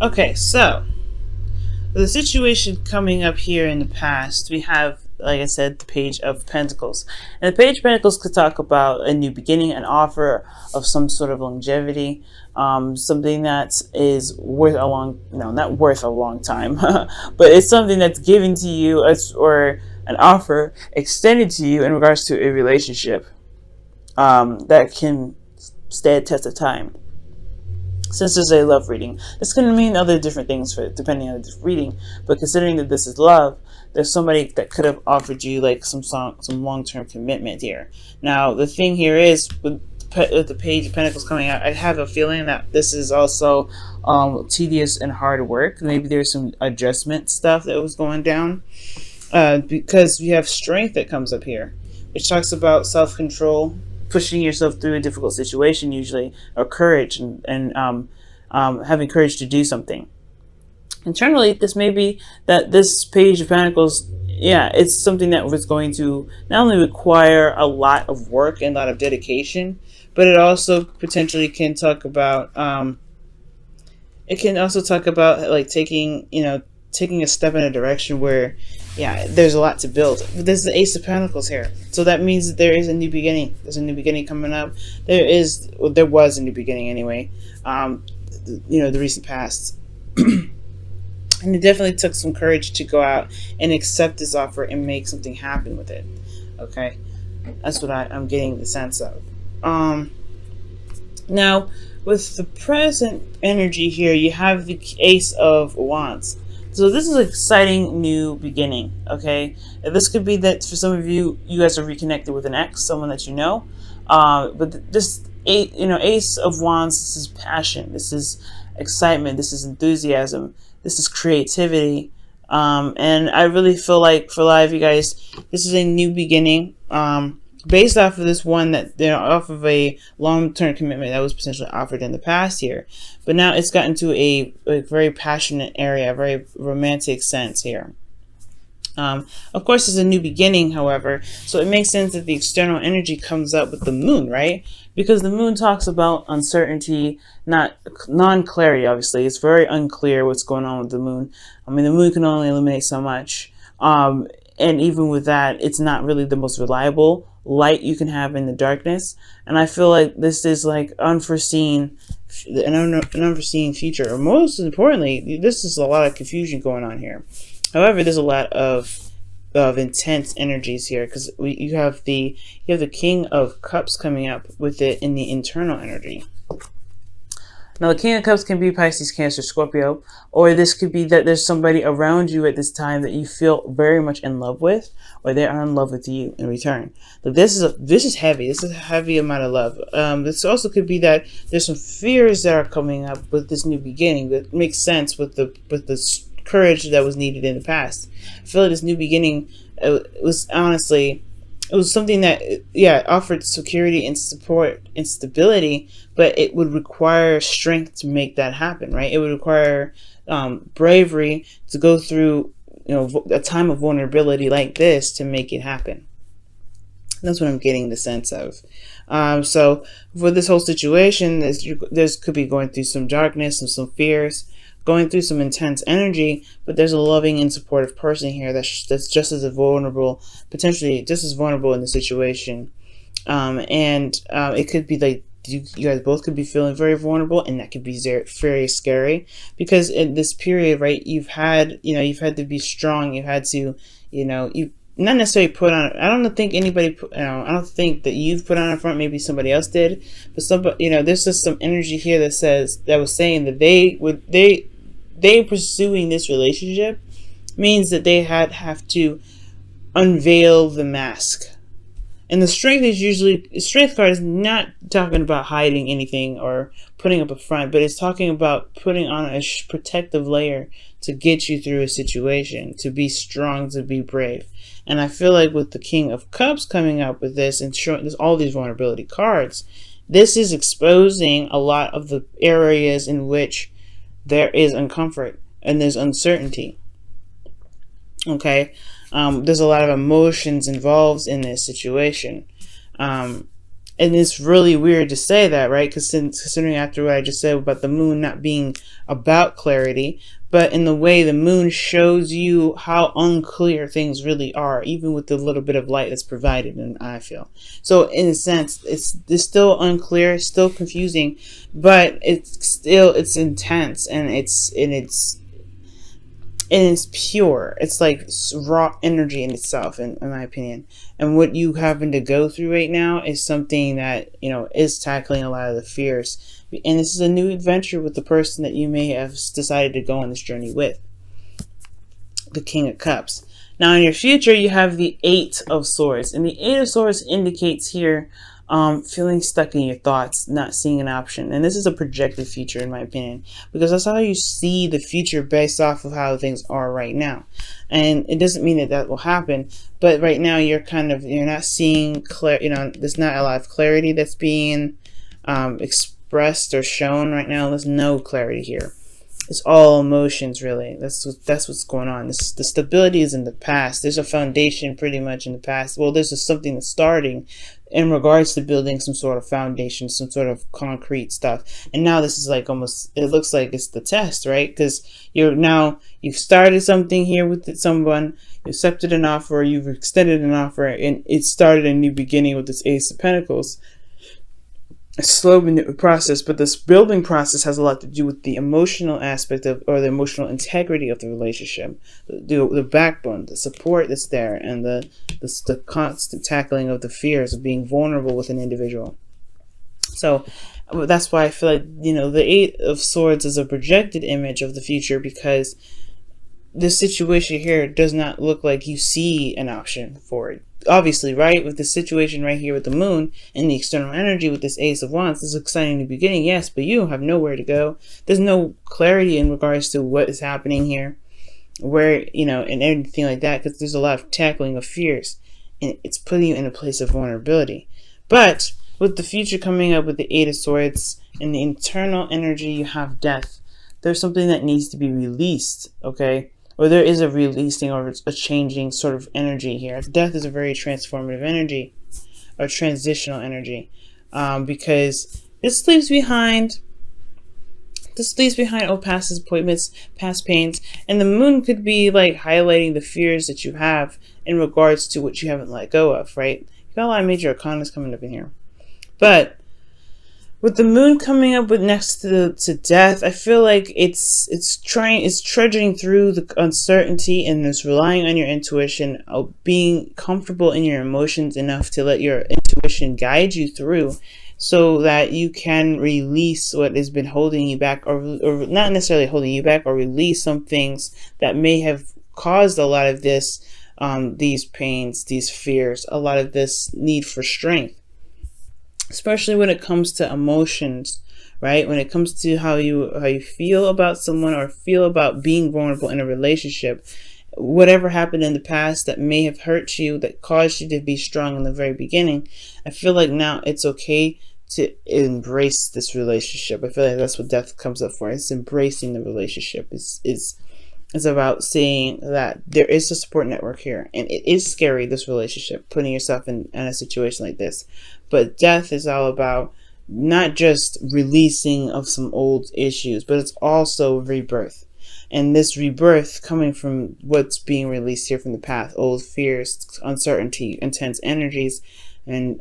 Okay, so the situation coming up here in the past, we have, like I said, the Page of Pentacles. And the Page of Pentacles could talk about a new beginning, an offer of some sort of longevity, something that is worth a long, no, not worth a long time, but it's something that's given to you as, or an offer extended to you in regards to a relationship that can stand the test of time. Since this is a love reading, this can mean other different things for depending on the reading. But considering that this is love, there's somebody that could have offered you like some long-term commitment here. Now the thing here is with the Page of Pentacles coming out, I have a feeling that this is also tedious and hard work. Maybe there's some adjustment stuff that was going down because we have Strength that comes up here, which talks about self-control, pushing yourself through a difficult situation usually, or courage, and having courage to do something. Internally, this may be that this Page of Pentacles, yeah, it's something that was going to not only require a lot of work and a lot of dedication, but it also potentially can talk about, it can also talk about like taking a step in a direction where, yeah, there's a lot to build. But there's the Ace of Pentacles here, so that means that there is a new beginning. There's a new beginning coming up. There was a new beginning anyway. The recent past, and it definitely took some courage to go out and accept this offer and make something happen with it. Okay, that's what I'm getting the sense of. Now, with the present energy here, you have the Ace of Wands. So this is an exciting new beginning, okay? This could be that for some of you, you guys are reconnected with an ex, someone that you know. But this, Ace of Wands, this is passion, this is excitement, this is enthusiasm, this is creativity. And I really feel like for a lot of you guys, this is a new beginning. Based off of this one that off of a long-term commitment that was potentially offered in the past here, but now it's gotten to a very passionate area, a very romantic sense here. Of course, it's a new beginning, however, so it makes sense that the external energy comes up with the moon, right? Because the moon talks about uncertainty, not non-clarity. Obviously, it's very unclear what's going on with the moon. I mean, the moon can only illuminate so much, and even with that, it's not really the most reliable light you can have in the darkness. And I feel like this is like an unforeseen future, or most importantly, this is a lot of confusion going on here. However, there's a lot of intense energies here, because you have the King of Cups coming up with it in the internal energy. Now, the King of Cups can be Pisces, Cancer, Scorpio, or this could be that there's somebody around you at this time that you feel very much in love with, or they are in love with you in return. But this is heavy. This is a heavy amount of love. This also could be that there's some fears that are coming up with this new beginning that makes sense with the courage that was needed in the past. I feel like this new beginning, it was something that, yeah, offered security and support and stability, but it would require strength to make that happen, right? It would require bravery to go through, a time of vulnerability like this to make it happen. That's what I'm getting the sense of. So for this whole situation, there's could be going through some darkness and some fears, going through some intense energy, but there's a loving and supportive person here that's just as vulnerable, potentially just as vulnerable in the situation. It could be like you guys both could be feeling very vulnerable, and that could be very scary, because in this period, right, you've had to be strong. You've had to, you not necessarily put on. I don't think anybody. I don't think that you've put on a front. Maybe somebody else did, but somebody. There's just some energy here that was saying that they pursuing this relationship means that they have to unveil the mask. And the strength card is not talking about hiding anything or putting up a front, but it's talking about putting on a protective layer to get you through a situation, to be strong, to be brave. And I feel like with the King of Cups coming up with this and showing there's all these vulnerability cards, this is exposing a lot of the areas in which there is uncomfort and there's uncertainty. Okay. There's a lot of emotions involved in this situation. And it's really weird to say that, right? Because considering after what I just said about the moon not being about clarity, but in the way the moon shows you how unclear things really are, even with the little bit of light that's provided, and I feel. So in a sense, it's still unclear, still confusing, but it's intense, and it's pure. It's like raw energy in itself, in my opinion. And what you happen to go through right now is something that, is tackling a lot of the fears. And this is a new adventure with the person that you may have decided to go on this journey with, the King of Cups. Now in your future, you have the Eight of Swords. And the Eight of Swords indicates here feeling stuck in your thoughts, not seeing an option. And this is a projected future, in my opinion, because that's how you see the future based off of how things are right now. And it doesn't mean that that will happen, but right now you're not seeing there's not a lot of clarity that's being expressed or shown right now. There's no clarity here. It's all emotions, really. That's what's going on. The stability is in the past. There's a foundation pretty much in the past. Well, there's just something that's starting in regards to building some sort of foundation, some sort of concrete stuff. And now this is like almost, it looks like it's the test, right? Because you've started something here with someone, you accepted an offer, you've extended an offer, and it started a new beginning with this Ace of Pentacles. A slow process, but this building process has a lot to do with the emotional aspect of, or the emotional integrity of the relationship, the backbone, the support that's there, and the constant tackling of the fears of being vulnerable with an individual. So that's why I feel like, the Eight of Swords is a projected image of the future, because this situation here does not look like you see an option for it. Obviously, right, with the situation right here with the moon and the external energy with this Ace of Wands, this is an exciting new beginning, yes, but you have nowhere to go. There's no clarity in regards to what is happening here, where, and everything like that, because there's a lot of tackling of fears, and it's putting you in a place of vulnerability. But with the future coming up with the Eight of Swords and the internal energy, you have death. There's something that needs to be released, okay? Or there is a releasing or a changing sort of energy here. Death is a very transformative energy, or transitional energy, because this leaves behind old past disappointments, past pains, and the moon could be like highlighting the fears that you have in regards to what you haven't let go of, right? You got a lot of major arcanas coming up in here, but with the moon coming up with next to death, I feel like it's trudging through the uncertainty, and it's relying on your intuition, being comfortable in your emotions enough to let your intuition guide you through, so that you can release what has been holding you back, or not necessarily holding you back, or release some things that may have caused a lot of this, these pains, these fears, a lot of this need for strength. Especially when it comes to emotions, right? When it comes to how you feel about someone, or feel about being vulnerable in a relationship, whatever happened in the past that may have hurt you, that caused you to be strong in the very beginning, I feel like now it's okay to embrace this relationship. I feel like that's what death comes up for. It's embracing the relationship. It's about seeing that there is a support network here, and it is scary, this relationship, putting yourself in a situation like this. But death is all about not just releasing of some old issues, but it's also rebirth. And this rebirth coming from what's being released here from the past, old fears, uncertainty, intense energies, and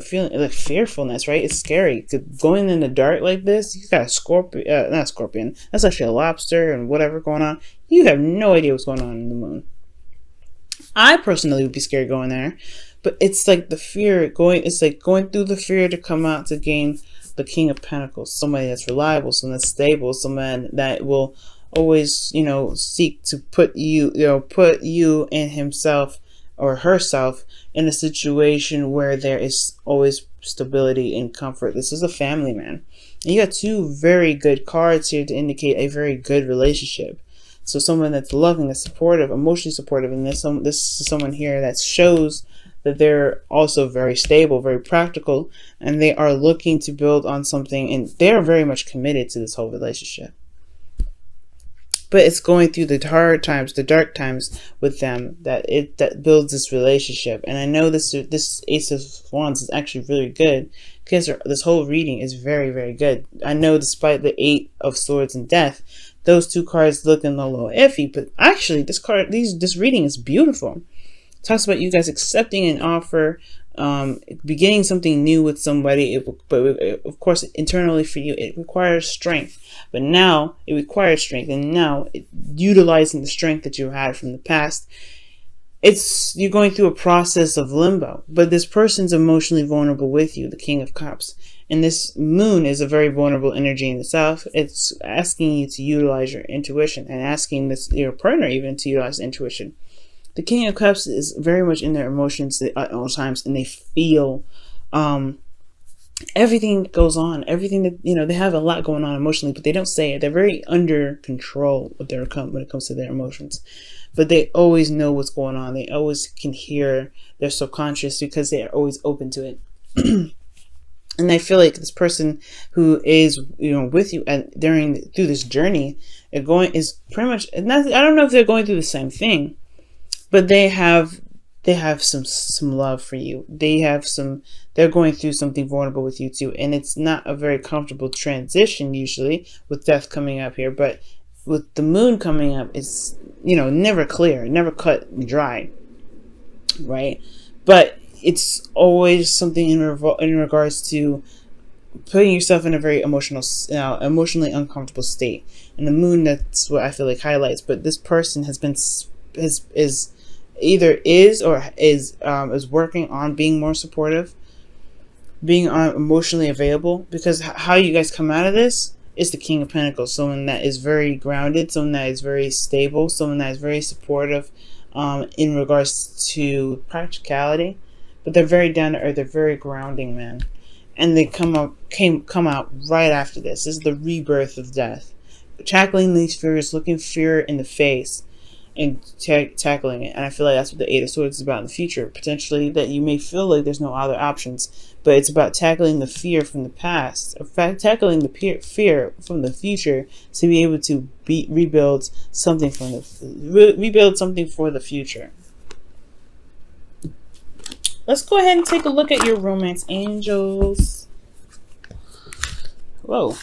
feeling like fearfulness, right? It's scary. Going in the dark like this, you got a scorpion, not a scorpion, that's actually a lobster and whatever going on. You have no idea what's going on in the moon. I personally would be scared going there, but it's like the fear it's like going through the fear to come out to gain the King of Pentacles, somebody that's reliable, someone that's stable, someone that will always, seek to put you and himself or herself in a situation where there is always stability and comfort. This is a family man. And you got two very good cards here to indicate a very good relationship. So someone that's loving, that's supportive, emotionally supportive, and this is someone here that shows that they're also very stable, very practical, and they are looking to build on something, and they're very much committed to this whole relationship. but it's going through the hard times, the dark times with them, that builds this relationship. And I know this Ace of Wands is actually really good, because this whole reading is very, very good. I know despite the Eight of Swords and Death, those two cards looking a little iffy, but actually this reading is beautiful. It talks about you guys accepting an offer, beginning something new with somebody. Of course, internally for you, it requires strength. But now it requires strength, and now utilizing the strength that you had from the past, you're going through a process of limbo. But this person's emotionally vulnerable with you, the King of Cups, and this moon is a very vulnerable energy in itself. It's asking you to utilize your intuition, and asking your partner even to utilize intuition. The King of Cups is very much in their emotions at all times, and they feel everything that goes on, everything that, they have a lot going on emotionally, but they don't say it. They're very under control when it comes to their emotions, but they always know what's going on. They always can hear their subconscious, because they are always open to it. And I feel like this person who is, with you through this journey, is pretty much, I don't know if they're going through the same thing, but they have some love for you. They're going through something vulnerable with you too. And it's not a very comfortable transition usually, with death coming up here. But with the moon coming up, it's, never clear, never cut and dry, right? But it's always something in regards to putting yourself in a very emotionally uncomfortable state. And the moon, that's what I feel like highlights. But this person is working on being more supportive, being emotionally available, because how you guys come out of this is the King of Pentacles, someone that is very grounded, someone that is very stable, someone that is very supportive in regards to practicality, but they're very down to earth, they're very grounding, man. And they come out right after this. This is the rebirth of death, tackling these fears, looking fear in the face, and tackling it. And I feel like that's what the Eight of Swords is about in the future. Potentially that you may feel like there's no other options, but it's about tackling the fear from the past, in fact, tackling the fear from the future, to be able to rebuild something for the future. Let's go ahead and take a look at your romance angels. Whoa.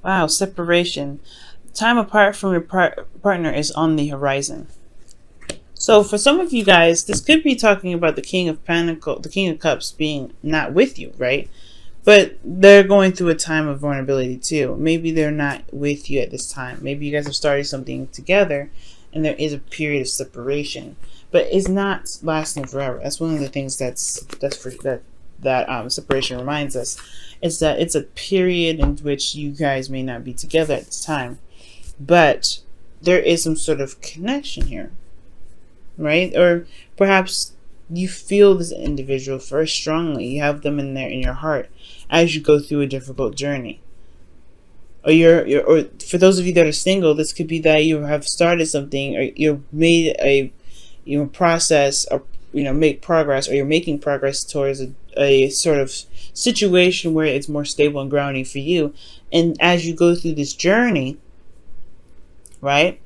Wow, separation. Time apart from your partner is on the horizon. So for some of you guys, this could be talking about the King of Cups being not with you, right? But they're going through a time of vulnerability too. Maybe they're not with you at this time. Maybe you guys have started something together, and there is a period of separation, but it's not lasting forever. That's one of the things that separation reminds us, is that it's a period in which you guys may not be together at this time, but there is some sort of connection here, right? Or perhaps you feel this individual very strongly. You have them in your heart as you go through a difficult journey. Or for those of you that are single, this could be that you have started something, or you've made a process, or make progress, or you're making progress towards a sort of situation where it's more stable and grounding for you. And as you go through this journey, right,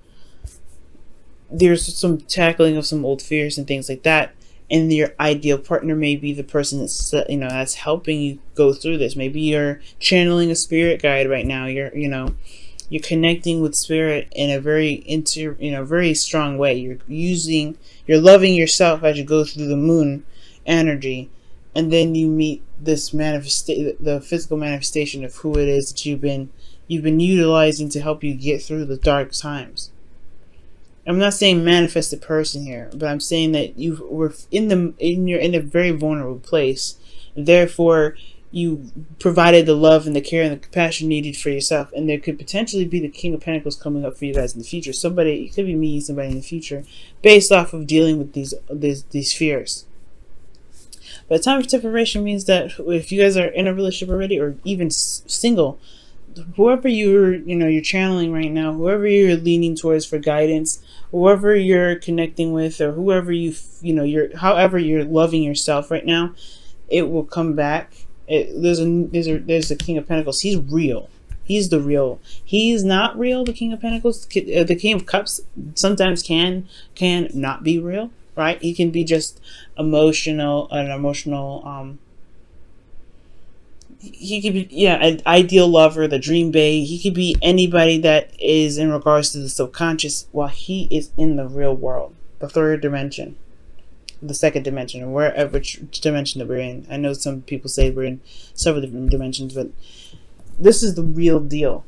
there's some tackling of some old fears and things like that, and your ideal partner may be the person that's that's helping you go through this. Maybe you're channeling a spirit guide right now. You're connecting with spirit in a very very strong way. You're loving yourself as you go through the moon energy, and then you meet this the physical manifestation of who it is that you've been utilizing to help you get through the dark times. I'm not saying manifested person here, but I'm saying that you were you're in a very vulnerable place. Therefore, you provided the love and the care and the compassion needed for yourself, and there could potentially be the King of Pentacles coming up for you guys in the future. It could be me, somebody in the future, based off of dealing with these fears. But time of separation means that if you guys are in a relationship already, or even single, whoever you're channeling right now, whoever you're leaning towards for guidance, whoever you're connecting with, or whoever you're however you're loving yourself right now, it will come back. There's the King of Pentacles. He's real. He's the real. He's not real. The King of Pentacles, the King of Cups, sometimes can not be real, right? He can be just emotional, an emotional. He could be, yeah, an ideal lover, the dream babe. He could be anybody that is in regards to the subconscious, while he is in the real world, the third dimension, the second dimension, or wherever dimension that we're in. I know some people say we're in several different dimensions, but this is the real deal.